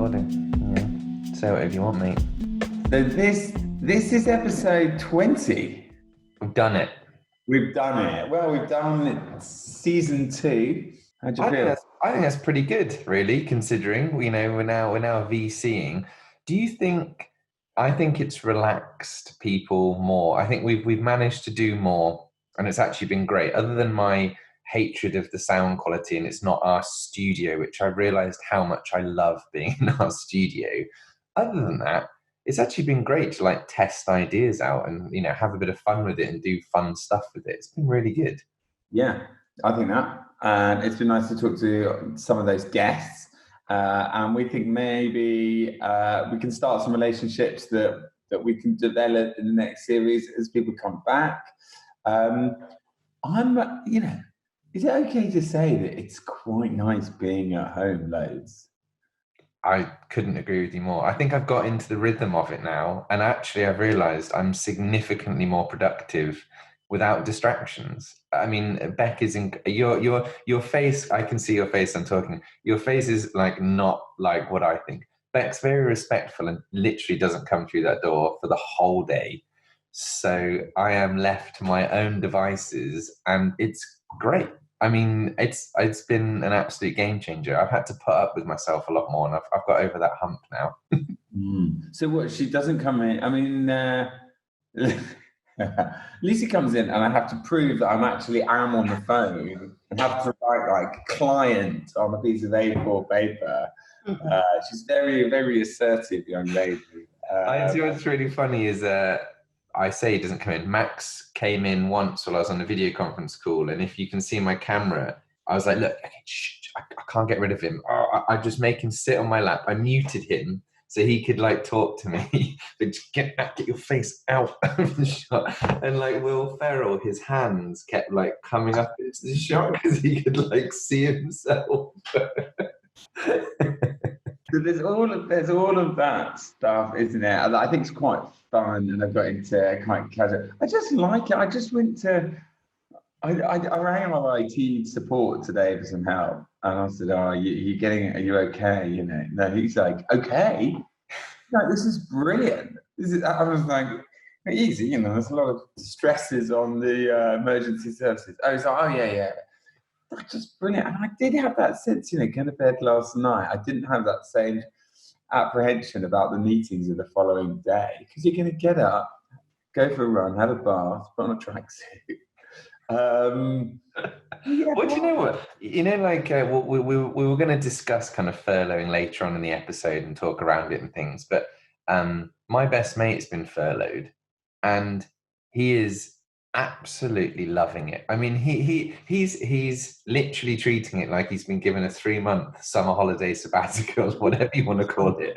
recording. Yeah. Say whatever you want, mate. So this is episode 20. We've done it. We've done it. Well, we've done season 2. How'd you feel? I think that's pretty good, really, considering we're now VCing. Do you think? I think it's relaxed people more. I think we've managed to do more, and it's actually been great. Other than my hatred of the sound quality, and it's not our studio, which I realised how much I love being in our studio. Other than that, it's actually been great to like test ideas out and have a bit of fun with it and do fun stuff with it. It's been really good. Yeah, I think that. And it's been nice to talk to some of those guests. And we think maybe we can start some relationships that we can develop in the next series as people come back. Is it okay to say that it's quite nice being at home loads? I couldn't agree with you more. I think I've got into the rhythm of it now, and actually I've realised I'm significantly more productive without distractions. I mean, Beck is in your face. I can see your face. I'm talking. Your face is like not like what I think. Beck's very respectful and literally doesn't come through that door for the whole day. So I am left to my own devices, and it's great. I mean, it's been an absolute game changer. I've had to put up with myself a lot more, and I've got over that hump now. So what? She doesn't come in. I mean, Lucy comes in, and I have to prove that I'm on the phone and have to write like client on a piece of A4 paper. She's very, very assertive young lady. I see what's really funny is I say he doesn't come in. Max came in once while I was on a video conference call, and if you can see my camera, I was like, look, okay, I can't get rid of him. I just make him sit on my lap. I muted him so he could like talk to me, but just get your face out of the shot. And like Will Ferrell, his hands kept like coming up into the shot because he could like see himself. So there's all of that stuff, isn't it? And I think it's quite fun, and I've got into quite casual. I just like it. I just went to. I rang our IT support today for some help, and I said, "Oh, you getting it? Are you okay?" You know, no, he's like, "Okay." No, this is brilliant. I was like, easy. You know, there's a lot of stresses on the emergency services. I was like, "Oh yeah." That's just brilliant. And I did have that sense, going to bed last night. I didn't have that same apprehension about the meetings of the following day, because you're going to get up, go for a run, have a bath, put on a tracksuit. Well, do you know what? We were going to discuss kind of furloughing later on in the episode and talk around it and things. But my best mate's been furloughed, and he is absolutely loving it. I mean, he's literally treating it like he's been given a 3-month summer holiday sabbatical, whatever you want to call it.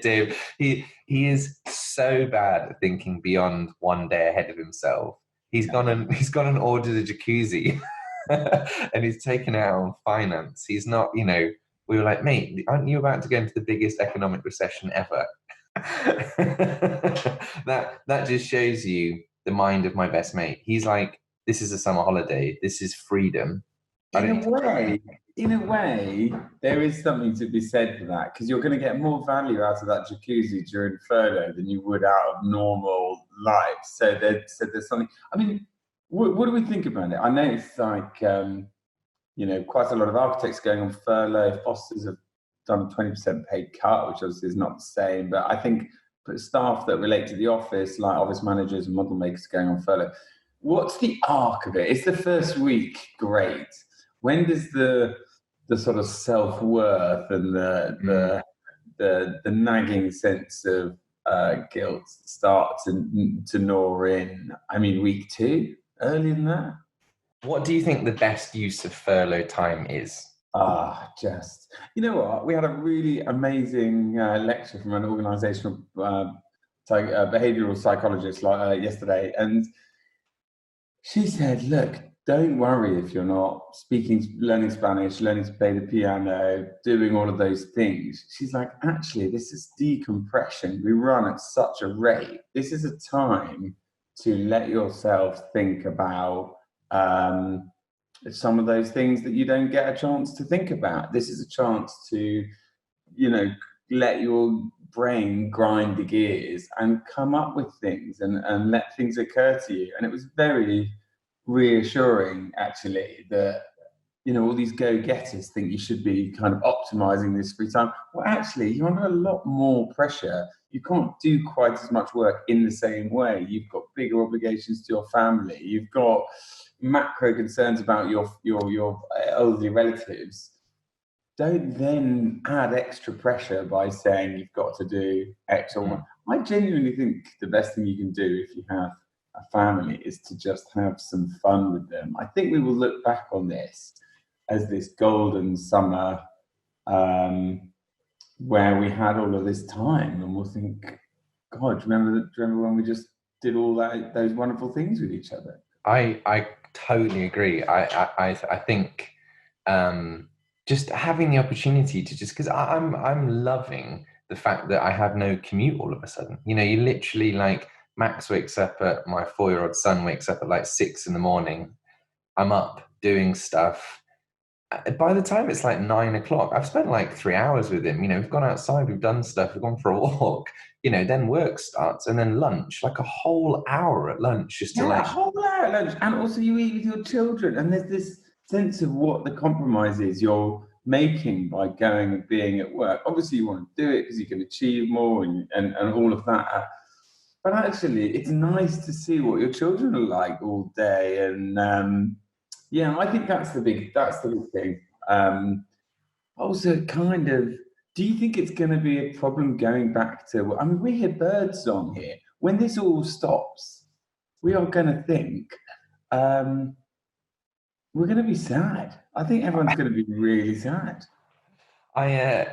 Dave, he is so bad at thinking beyond one day ahead of himself. He's gone and ordered a jacuzzi, and he's taken it out on finance. He's not, we were like, mate, aren't you about to go into the biggest economic recession ever? that just shows you the mind of my best mate. He's like, this is a summer holiday. This is freedom. In a way, there is something to be said for that, because you're going to get more value out of that jacuzzi during furlough than you would out of normal life. So there's something. I mean, what do we think about it? I know it's like, quite a lot of architects going on furlough. Fosters have done a 20% paid cut, which obviously is not the same. But I think staff that relate to the office, like office managers and model makers, going on furlough. What's the arc of it? It's the first week, great. When does the sort of self-worth and the nagging sense of guilt start to gnaw in? I mean, week 2, earlier than that. What do you think the best use of furlough time is? You know what? We had a really amazing lecture from an organizational behavioral psychologist yesterday, and she said, look, don't worry if you're not learning Spanish, learning to play the piano, doing all of those things. She's like, actually, this is decompression. We run at such a rate. This is a time to let yourself think about some of those things that you don't get a chance to think about. This is a chance to let your brain grind the gears and come up with things and let things occur to you. And it was very reassuring, actually, that all these go-getters think you should be kind of optimizing this free time. Well, actually, you're under a lot more pressure. You can't do quite as much work in the same way. You've got bigger obligations to your family. You've got macro concerns about your elderly relatives. Don't then add extra pressure by saying you've got to do X or Y. I genuinely think the best thing you can do if you have a family is to just have some fun with them. I think we will look back on this as this golden summer where we had all of this time, and we'll think, God, remember when we just did all those wonderful things with each other? I totally agree. I think just having the opportunity to because I'm loving the fact that I have no commute all of a sudden. You literally, like, Max wakes up my 4-year-old son wakes up at like 6 a.m. I'm up doing stuff. By the time it's like 9 o'clock, I've spent like 3 hours with him. We've gone outside, we've done stuff, we've gone for a walk, then work starts, and then lunch, like a whole hour at lunch, just to a whole hour at lunch. And also you eat with your children, and there's this sense of what the compromise is you're making by going and being at work. Obviously you want to do it because you can achieve more and all of that. But actually, it's nice to see what your children are like all day. And I think that's the big thing. Also, kind of, do you think it's going to be a problem going back to? I mean, we hear birds on here. When this all stops, we are going to think we're going to be sad. I think everyone's going to be really sad. I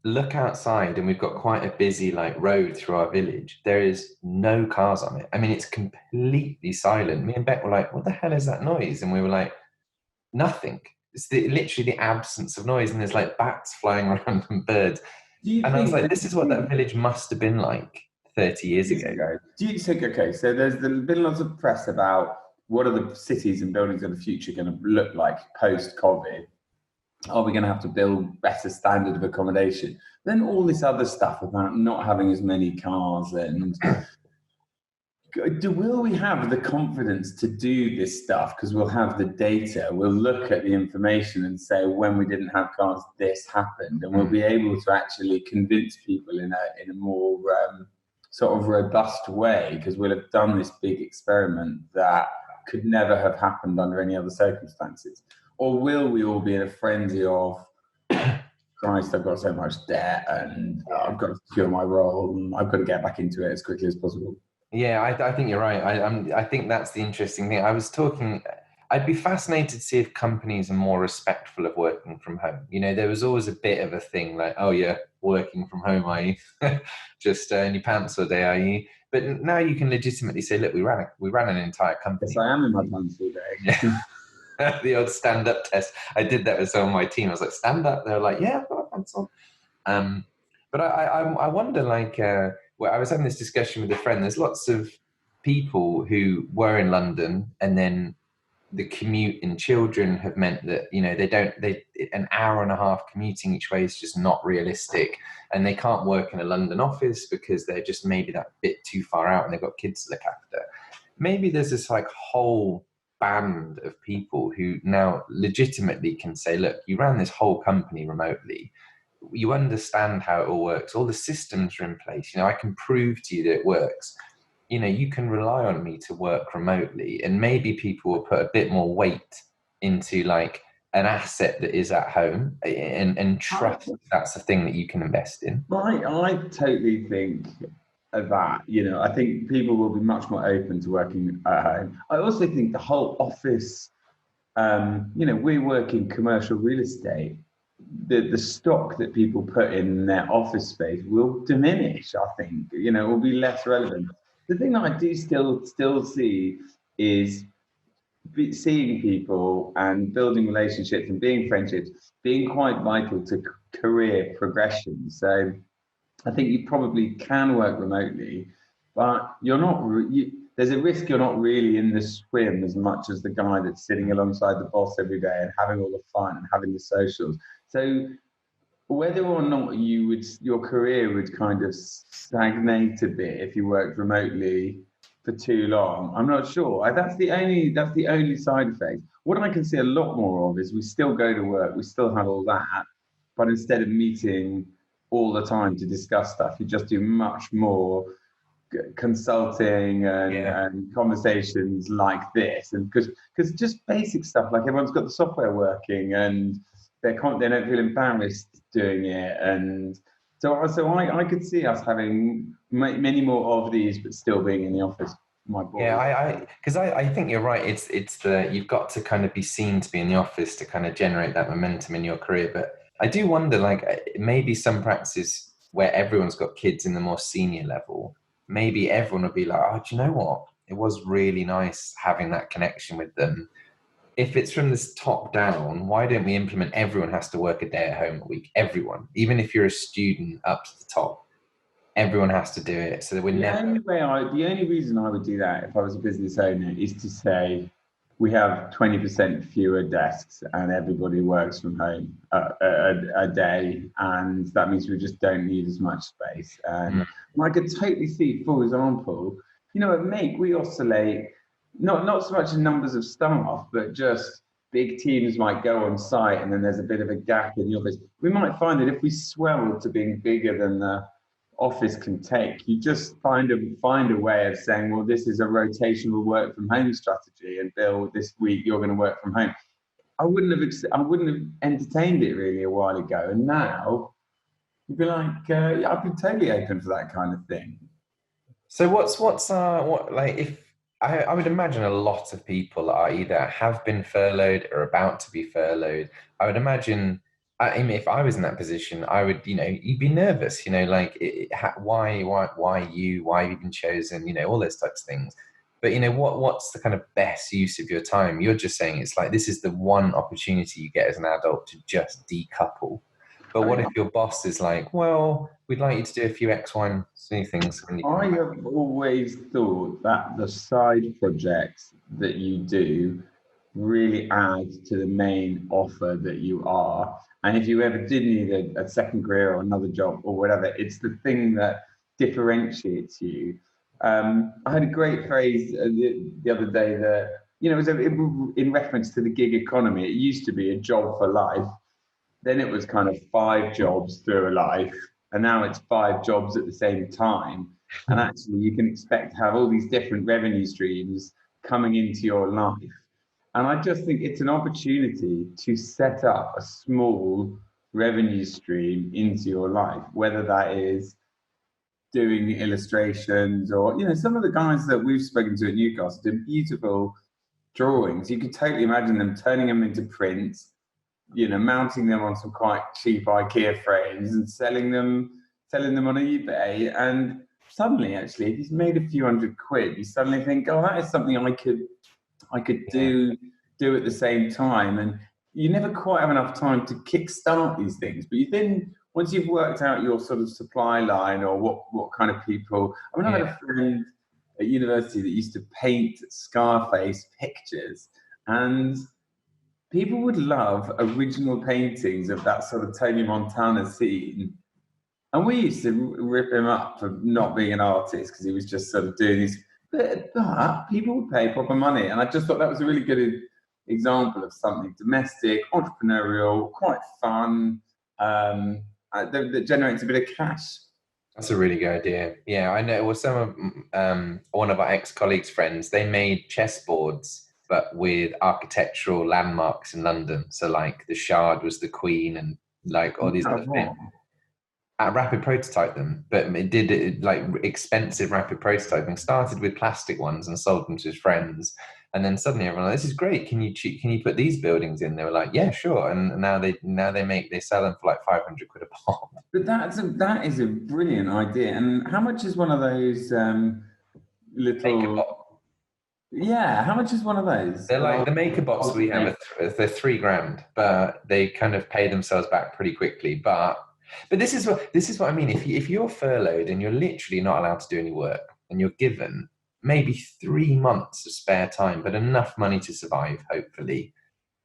look outside, and we've got quite a busy road through our village. There is no cars on it. I mean, it's completely silent. Me and Beck were like, what the hell is that noise? And we were like, nothing. It's literally the absence of noise, and there's like bats flying around and birds. And I was like, this is what that village must have been like 30 years ago. Do you think, okay, so there's been lots of press about what are the cities and buildings of the future going to look like post-COVID? Are we going to have to build better standard of accommodation? Then all this other stuff about not having as many cars, and will we have the confidence to do this stuff? Because we'll have the data, we'll look at the information and say, when we didn't have cars, this happened, and we'll be able to actually convince people in a more sort of robust way, because we'll have done this big experiment that could never have happened under any other circumstances. Or will we all be in a frenzy of, Christ, I've got so much debt, and I've got to secure my role, and I've got to get back into it as quickly as possible? Yeah, I think you're right. I think that's the interesting thing. I'd be fascinated to see if companies are more respectful of working from home. There was always a bit of a thing like, oh yeah, working from home, are you? Just in your pants all day, are you? But now you can legitimately say, look, we ran an entire company. Yes, I am in my pants all day. Yeah. The old stand-up test. I did that with some of my team. I was like, stand up. They were like, yeah, I've got my pants on. But I wonder, well, I was having this discussion with a friend. There's lots of people who were in London, and then the commute and children have meant that, an hour and a half commuting each way is just not realistic. And they can't work in a London office because they're just maybe that bit too far out, and they've got kids to look after. Maybe there's this whole band of people who now legitimately can say, look, you ran this whole company remotely. You understand how it all works. All the systems are in place. I can prove to you that it works. You can rely on me to work remotely, and maybe people will put a bit more weight into an asset that is at home and trust that's the thing that you can invest in. I totally think of that. I think people will be much more open to working at home. I also think the whole office, we work in commercial real estate. The stock that people put in their office space will diminish. I think, it will be less relevant. The thing that I do still see is seeing people and building relationships and being friendships being quite vital to career progression. So I think you probably can work remotely, but you're not. There's a risk you're not really in the swim as much as the guy that's sitting alongside the boss every day and having all the fun and having the socials. So whether or not your career would kind of stagnate a bit if you worked remotely for too long. I'm not sure. That's the only side effect. What I can see a lot more of is we still go to work, we still have all that, but instead of meeting all the time to discuss stuff, you just do much more consulting Yeah. and conversations like this, and because just basic stuff like everyone's got the software working and they don't feel embarrassed doing it, and I could see us having many more of these but still being in the office. My Yeah, boys. I think you're right. It's the you've got to kind of be seen to be in the office to kind of generate that momentum in your career. But I do wonder, like maybe some practices where everyone's got kids in the more senior level, maybe everyone will be like, oh, do you know what? It was really nice having that connection with them. If it's from this top down, why don't we implement everyone has to work a day at home a week? Everyone, even if you're a student up to the top, everyone has to do it. So that we're never. The only reason I would do that if I was a business owner is to say we have 20% fewer desks and everybody works from home a day, and that means we just don't need as much space. And I could totally see, for example, at Make we oscillate not so much in numbers of staff, but just big teams might go on site and then there's a bit of a gap in the office. We might find that if we swell to being bigger than the office can take, you just find a way of saying, well, this is a rotational work from home strategy, and Bill, this week you're going to work from home. I wouldn't have entertained it really a while ago, and now you'd be like, yeah, I'd be totally open for that kind of thing. So what like if I would imagine a lot of people are either have been furloughed or about to be furloughed. I would imagine. I mean, if I was in that position, I would, you'd be nervous, like why you, why have you been chosen, all those types of things. But what's the kind of best use of your time? You're just saying it's like this is the one opportunity you get as an adult to just decouple. But I what mean, if your boss is like, well, we'd like you to do a few X, Y, and Z things when you come I back? have always thought that the side projects that you do really add to the main offer that you are. And if you ever did need a second career or another job or whatever, it's the thing that differentiates you. I had a great phrase the other day that, in reference to the gig economy. It used to be a job for life. Then it was kind of 5 jobs through a life, and now it's 5 jobs at the same time. And actually, you can expect to have all these different revenue streams coming into your life. And I just think it's an opportunity to set up a small revenue stream into your life, whether that is doing illustrations or, some of the guys that we've spoken to at Newcastle do beautiful drawings. You could totally imagine them turning them into prints, mounting them on some quite cheap IKEA frames and selling them on eBay. And suddenly, actually, if he's made a few £100, you suddenly think, oh, that is something I could Yeah. do at the same time. And you never quite have enough time to kickstart these things. But then once you've worked out your sort of supply line or what kind of people, I mean, I had Yeah. a friend at university that used to paint Scarface pictures, and people would love original paintings of that sort of Tony Montana scene. And we used to rip him up for not being an artist because he was just sort of doing these. But people would pay proper money. And I just thought that was a really good example of something domestic, entrepreneurial, quite fun, that generates a bit of cash. That's a really good idea. Yeah, I know. Well, some of one of our ex-colleagues' friends, they made chessboards, but with architectural landmarks in London. So, like the Shard was the Queen, and like all these other things. Rapid prototype them, but it did it like expensive rapid prototyping. Started with plastic ones and sold them to his friends, and then suddenly everyone, like, this is great. Can you put these buildings in? They were like, yeah, sure. And now they sell them for like 500 quid a pop. But that is a brilliant idea. And how much is one of those Maker little? box. Yeah, how much is one of those? They're like the maker bots we have. They're 3 grand, but they kind of pay themselves back pretty quickly. But this is what I mean. If you're furloughed and you're literally not allowed to do any work, and you're given maybe 3 months of spare time, but enough money to survive, hopefully,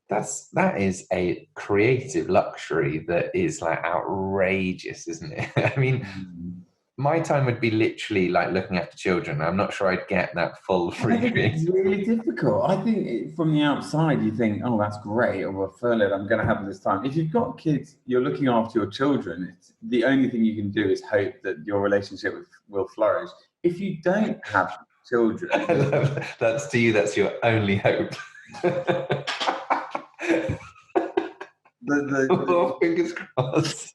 that is a creative luxury that is like outrageous, isn't it? I mean, Mm. my time would be literally like looking after children. I'm not sure I'd get that full I free think it's creative. really difficult. I think from the outside, you think, "Oh, that's great," or "Well, furloughed, I'm going to have this time." If you've got kids, you're looking after your children. It's the only thing you can do is hope that your relationship will flourish. If you don't have children, That's to you. That's your only hope. the Oh, fingers crossed.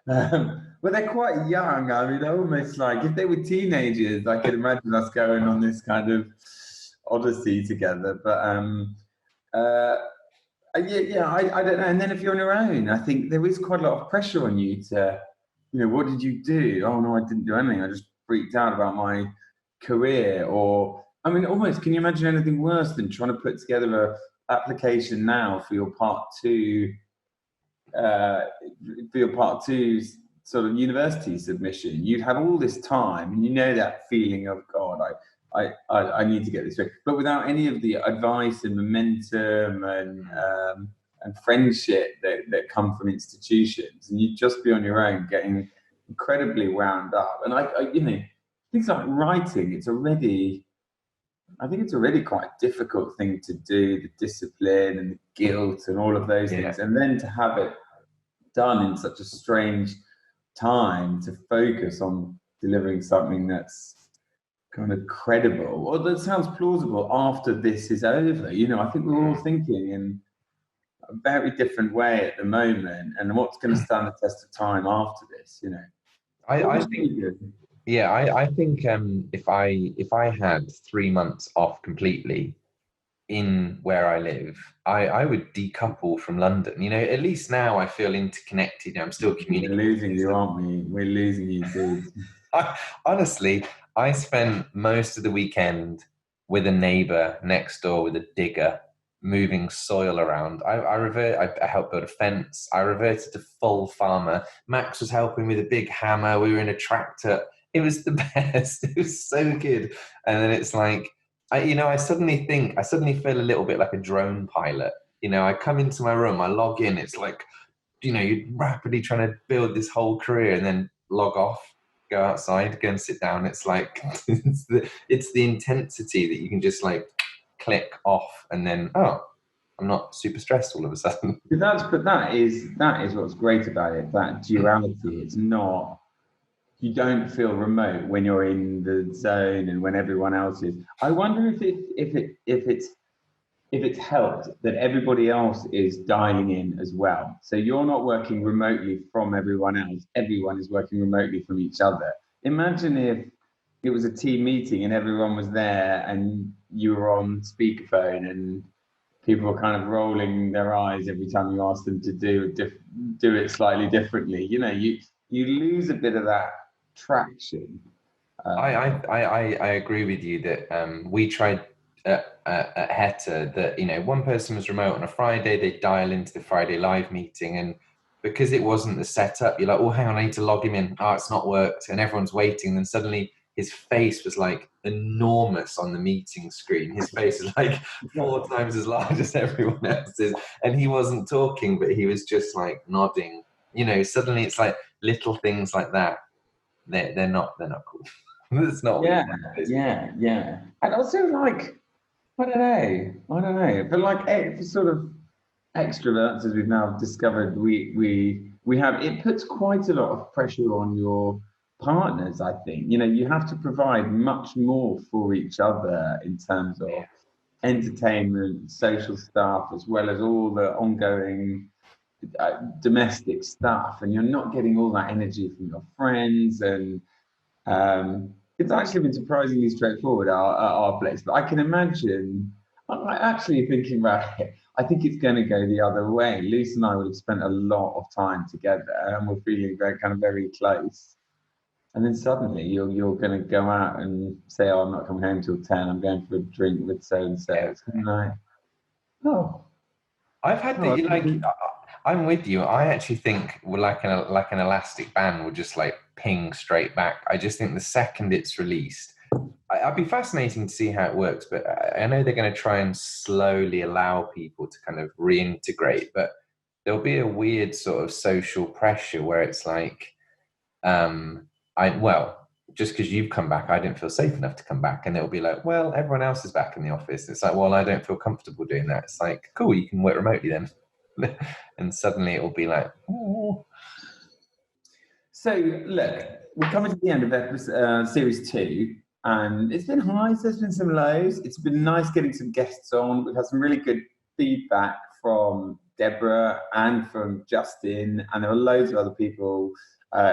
well, they're quite young. I mean, almost like if they were teenagers, I could imagine us going on this kind of odyssey together. But uh, I don't know. And then if you're on your own, I think there is quite a lot of pressure on you to, what did you do? Oh no, I didn't do anything. I just freaked out about my career. Or I mean, almost, can you imagine anything worse than trying to put together a application now uh, for your part two sort of university submission? You'd have all this time, and that feeling of God, I need to get this right, but without any of the advice and momentum and friendship that come from institutions, and you'd just be on your own, getting incredibly wound up. And things like writing, I think it's already quite a difficult thing to do, the discipline and the guilt and all of those Yeah, things. And then to have it done in such a strange time, to focus on delivering something that's kind of credible or that sounds plausible after this is over. I think we're all thinking in a very different way at the moment, and what's going to stand the test of time after this. What I would think. you do? Yeah, I think if I had 3 months off completely in where I live, I would decouple from London. At least now I feel interconnected. I'm still We're communicating. losing you, aren't we? We're losing you, dude. Honestly, I spent most of the weekend with a neighbor next door with a digger, moving soil around. I helped build a fence. I reverted to full farmer. Max was helping with a big hammer. We were in a tractor. It was the best. It was so good. And then it's like, I suddenly feel a little bit like a drone pilot. I come into my room, I log in. It's like, you're rapidly trying to build this whole career and then log off, go outside, go and sit down. It's like it's the intensity that you can just like click off, and then I'm not super stressed all of a sudden. But that is what's great about it. That duality. It's not. You don't feel remote when you're in the zone and when everyone else is. I wonder if it's helped that everybody else is dialing in as well. So you're not working remotely from everyone else. Everyone is working remotely from each other. Imagine if it was a team meeting and everyone was there and you were on speakerphone and people were kind of rolling their eyes every time you asked them to do it slightly differently. You lose a bit of that traction. I I, Um, I agree with you that we tried at Heta that one person was remote on a Friday, they'd dial into the Friday live meeting, and because it wasn't the setup, you're like, oh, hang on, I need to log him in. Oh, it's not worked, and everyone's waiting. Then suddenly his face was like enormous on the meeting screen. His face is like 4 times as large as everyone else's, and he wasn't talking, but he was just like nodding. Suddenly it's like little things like that. They're not cool. That's not what you yeah, want, is it? yeah. And also, like, I don't know. But like, for sort of extroverts, as we've now discovered, we have, it puts quite a lot of pressure on your partners. I think you have to provide much more for each other in terms of entertainment, social stuff, as well as all the ongoing domestic stuff, and you're not getting all that energy from your friends. And it's actually been surprisingly straightforward at our place, but I can imagine. I'm actually thinking about it. I think it's going to go the other way. Luce and I would have spent a lot of time together, and we're feeling very close. And then suddenly you're going to go out and say, "Oh, I'm not coming home till 10. I'm going for a drink with so and so." Yeah. It's kind of like, oh, I've had oh, the like. I'm with you. I actually think like an elastic band will just like ping straight back. I just think the second it's released, I'd be fascinating to see how it works, but I know they're going to try and slowly allow people to kind of reintegrate, but there'll be a weird sort of social pressure where it's like, um, just because you've come back, I didn't feel safe enough to come back, and it'll be like, well, everyone else is back in the office. It's like, well, I don't feel comfortable doing that. It's like, cool, you can work remotely then, and suddenly it will be like, oh. So, look, we're coming to the end of series 2, and it's been highs, there's been some lows. It's been nice getting some guests on. We've had some really good feedback from Deborah and from Justin, and there are loads of other people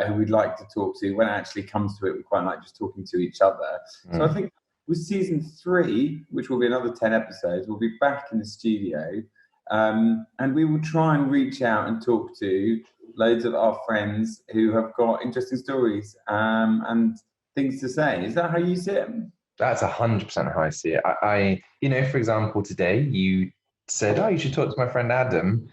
who we'd like to talk to. When it actually comes to it, we quite like just talking to each other. So I think with season 3, which will be another 10 episodes, we'll be back in the studio, and we will try and reach out and talk to loads of our friends who have got interesting stories and things to say. Is that how you see it? That's 100% how I see it. For example, today you said, "Oh, you should talk to my friend Adam."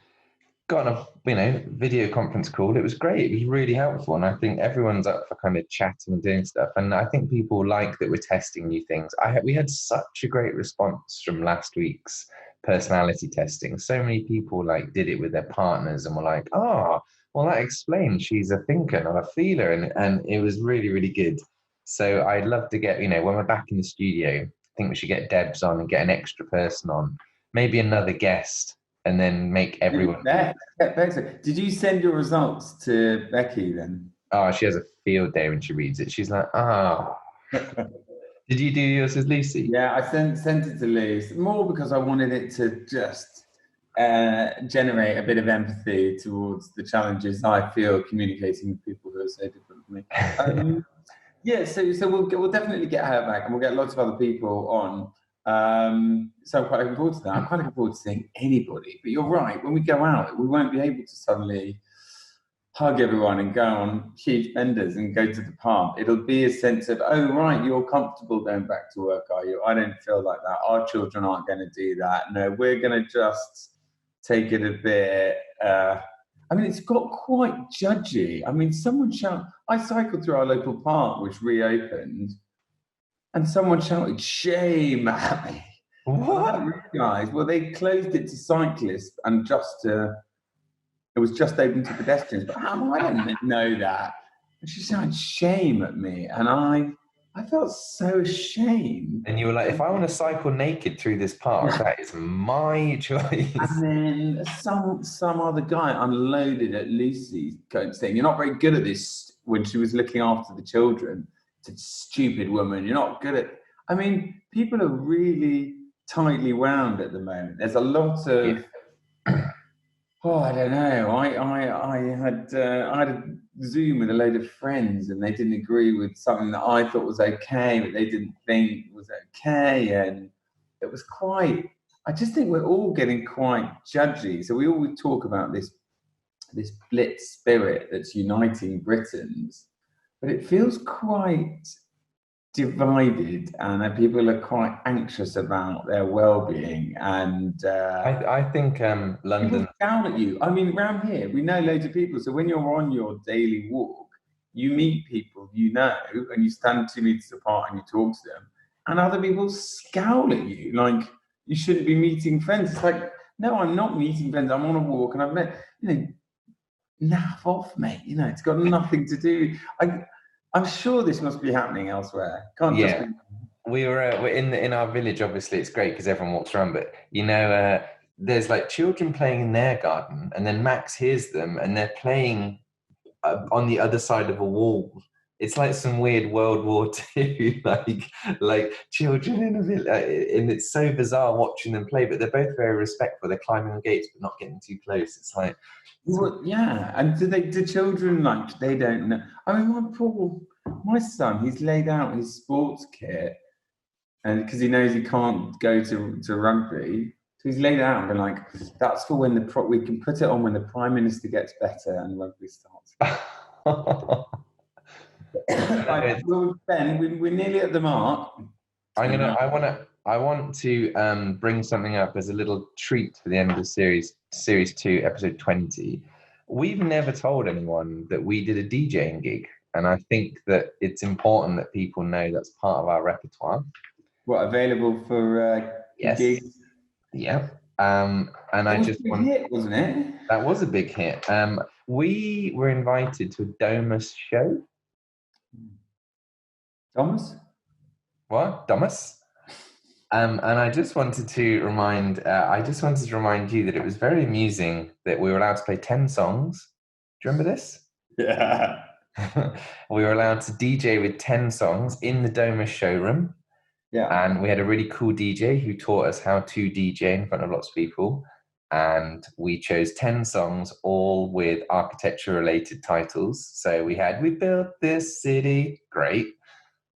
Got on a video conference call. It was great. It was really helpful, and I think everyone's up for kind of chatting and doing stuff. And I think people like that we're testing new things. We had such a great response from last week's personality testing. So many people did it with their partners and were like, "Oh, well, that explains she's a thinker, not a feeler," and it was really, really good. So I'd love to get, when we're back in the studio, I think we should get Debs on and get an extra person on, maybe another guest, and then make everyone. Did you send your results to Becky then? Oh, she has a field day when she reads it. She's like, oh. Did you do yours as Lucy? Yeah, I sent it to Lucy, more because I wanted it to just generate a bit of empathy towards the challenges I feel communicating with people who are so different from me. Yeah, so we'll definitely get her back, and we'll get lots of other people on. So I'm quite looking forward to that. I'm quite looking forward to seeing anybody. But you're right, when we go out, we won't be able to suddenly hug everyone and go on huge benders and go to the pub. It'll be a sense of, oh, right, you're comfortable going back to work, are you? I don't feel like that. Our children aren't going to do that. No, we're going to just take it a bit... it's got quite judgy. Someone shouted... I cycled through our local park, which reopened, and someone shouted, "Shame" at me. What? I realised, well, they closed it to cyclists and it was just open to pedestrians. But I didn't know that. And she shouted "shame" at me, and I felt so ashamed. And you were like, if I want to cycle naked through this park, that is my choice. And then some other guy unloaded at Lucy, saying, "You're not very good at this," when she was looking after the children. Said, "Stupid woman, you're not good at..." People are really tightly wound at the moment. There's a lot of... I don't know. I had a Zoom with a load of friends, and they didn't agree with something that I thought was okay, but they didn't think was okay, and it was quite... I just think we're all getting quite judgy. So we always talk about this blitz spirit that's uniting Britons, but it feels quite divided, and people are quite anxious about their well-being. And I think London... People down at you. Around here, we know loads of people. So when you're on your daily walk, you meet people and you stand 2 meters apart and you talk to them, and other people scowl at you like you shouldn't be meeting friends. It's like, no, I'm not meeting friends. I'm on a walk, and I've met, naff off, mate. It's got nothing to do. I'm sure this must be happening elsewhere. Can't just be. We're in our village. Obviously, it's great because everyone walks around. But there's children playing in their garden, and then Max hears them, and they're playing on the other side of a wall. It's like some weird World War II, like children in a village, and it's so bizarre watching them play. But they're both very respectful. They're climbing on gates, but not getting too close. It's like, well, yeah. And do children they don't know? My son, he's laid out his sports kit, and because he knows he can't go to rugby, so he's laid out and been like, "That's for when we can put it on when the Prime Minister gets better and rugby starts." Well, Ben, we're nearly at the mark. I want to bring something up as a little treat for the end of series 2, episode 20. We've never told anyone that we did a DJing gig And I think that it's important that people know that's part of our repertoire. What, available for Yes. gigs? Yeah. And I just want. Hit, wasn't it? That was a big hit. We were invited to a Domus show. Thomas? What? Domus? And I just wanted to remind you that it was very amusing that we were allowed to play 10 songs. Do you remember this? Yeah. We were allowed to DJ with 10 songs in the Domus showroom. Yeah. And we had a really cool DJ who taught us how to DJ in front of lots of people. And we chose 10 songs, all with architecture-related titles. So we had "We Built This City," great.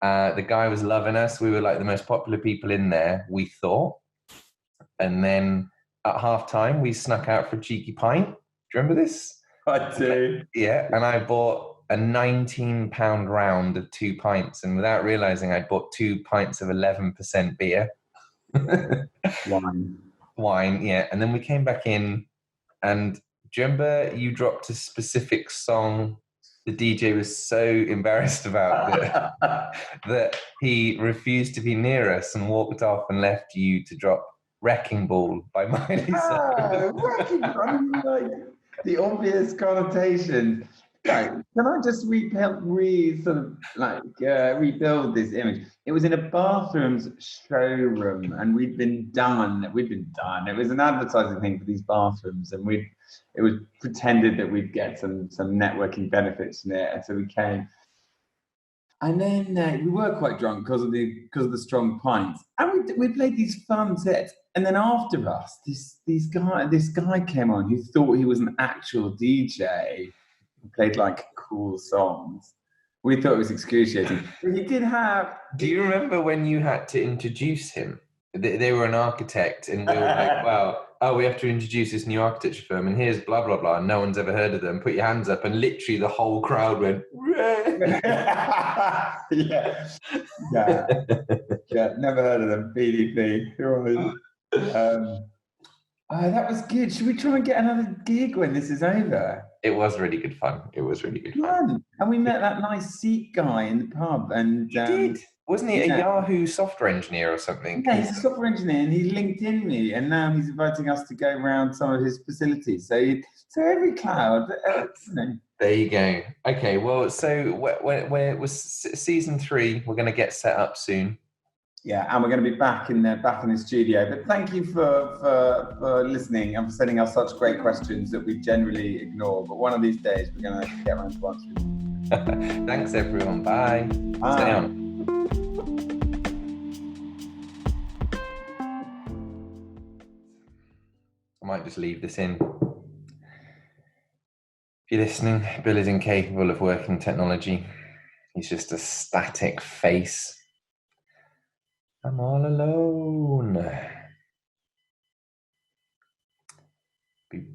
The guy was loving us. We were like the most popular people in there, we thought. And then at halftime, we snuck out for a cheeky pint. Do you remember this? I do. Yeah, and I bought a £19 round of 2 pints, and without realizing, I'd bought 2 pints of 11% beer. Wine, yeah. And then we came back in, and do you remember you dropped a specific song the DJ was so embarrassed about that he refused to be near us and walked off and left you to drop "Wrecking Ball" by Miley Cyrus. Wrecking Ball, like the obvious connotation. Right, can I just rebuild this image? It was in a bathrooms showroom, and we'd been done. It was an advertising thing for these bathrooms, and it was pretended that we'd get some networking benefits from it, and so we came. And then we were quite drunk because of the strong pints, and we played these fun sets. And then after us, this guy came on who thought he was an actual DJ. He played like cool songs. We thought it was excruciating. But he did have. Do you remember when you had to introduce him? They were an architect, and we were like, "Wow, we have to introduce this new architecture firm, and here's blah blah blah. And no one's ever heard of them. Put your hands up!" And literally, the whole crowd went, yeah, never heard of them. BDP. That was good. Should we try and get another gig when this is over? It was really good fun. And we met that nice Sikh guy in the pub. And he did. Wasn't he a Yahoo software engineer or something? Yeah, he's a software engineer, and he LinkedIn me, and now he's inviting us to go around some of his facilities. So every cloud, There you go. Okay, well, so we're season 3. We're going to get set up soon. Yeah, and we're going to be back in the studio. But thank you for listening and for sending us such great questions that we generally ignore. But one of these days, we're going to get around to answering. Thanks, everyone. Bye. Bye. Stay on. I might just leave this in. If you're listening, Bill is incapable of working technology. He's just a static face. I'm all alone. I'm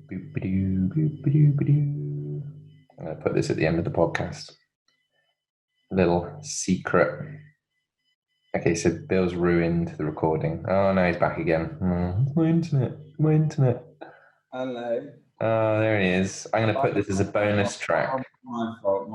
going to put this at the end of the podcast. Little secret. Okay, so Bill's ruined the recording. Oh, no, he's back again. My internet. Hello. Oh, there he is. I'm going to put this as a bonus track. My fault.